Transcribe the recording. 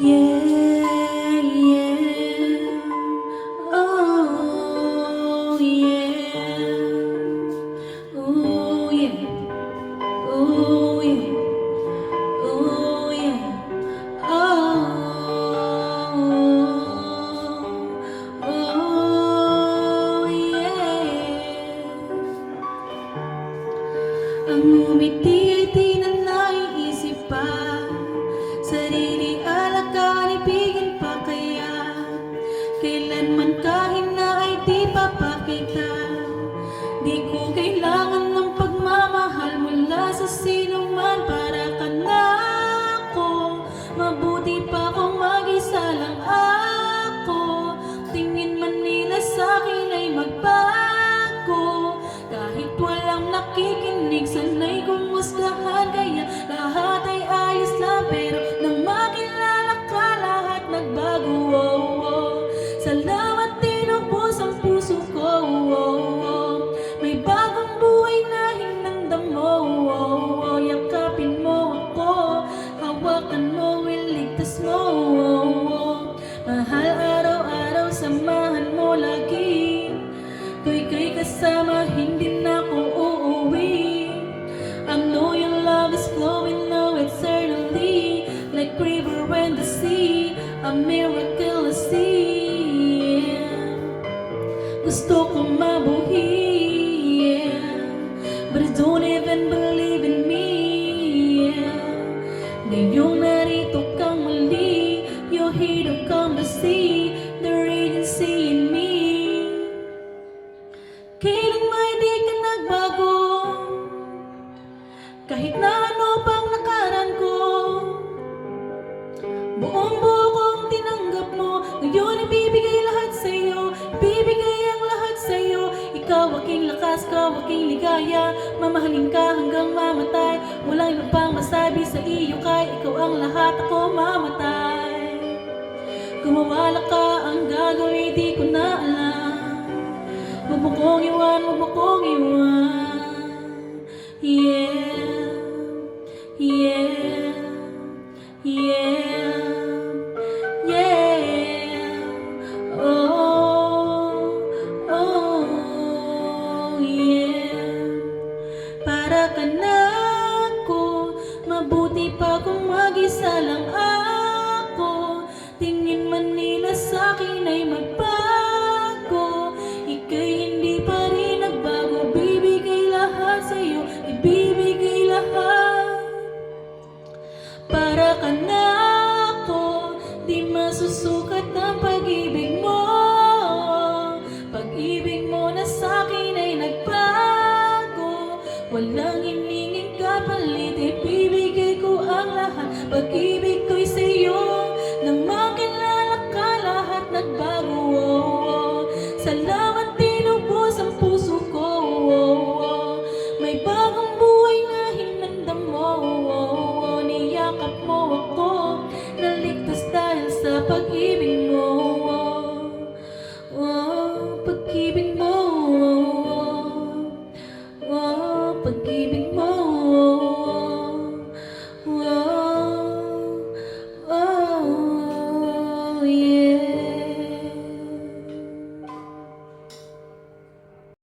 Yeah, yeah. Oh, yeah. Oh, yeah. Oh, yeah. Oh, yeah. Oh, yeah. Ang ngumiti ay di na naiisip pa, sarili alakaw ibigin pa kaya. Kailanman kahina ay di papakita, di ko kailangan ng pagmamahal mula sa sino man. Para ka na ako, mabuti pa kung mag-isa lang ako. Tingin man nila sa'kin ay magbago, kahit walang nakikinig, sanay gumusgahan. Kaya lahat ay ayos lang, pero nang makilala ka, lahat nagbago. Oh, oh. Salamat, tinubos ang puso ko. Oh, oh. May bagong buhay na hinandam mo. Oh, oh. Yakapin mo ako, hawakan mo, iligtas mo. Oh, oh. Mahal, araw-araw, samahan mo lagi. Kay kasama, hindi na ako uuwi. I know your love is flowing now eternally, like river and the sea, a miracle I see. Gusto kong mabuhi, yeah, but I don't even believe in me, yeah. Ngayong narito kang muli, you're here to come to see the regency in me. Kailan may di ka nagbago, kahit na ano pang nakaraan ko. Buong buo kong tinanggap mo, ngayon ibibigay lahat sa'yo, ibibigay ang lahat sa'yo. Ikaw aking lakas, ikaw aking ligaya, mamahalin ka hanggang mamatay. Walang iba pang masabi sa iyo, kay ikaw ang lahat, ako mamatay. Kumawala ka, ang gagawin di ko na alam. Huwag mo kong iwan, huwag mo kong iwan. Yeah, yeah, yeah, yeah. Oh, oh, yeah. Para ka na ako, mabuti pa kung mag-isa lang ako. Tingin man nila sa'kin ay magbago, ika'y hindi pa rin nagbago. Bibigay lahat sa'yo, ibibigay lahat. Para ka na ako, di masusukat ang pag-ibig mo. Pag-ibig mo na sa'kin ay nagbago, walang hiningin kapalit, ibibigay ko ang lahat. Pag-ibig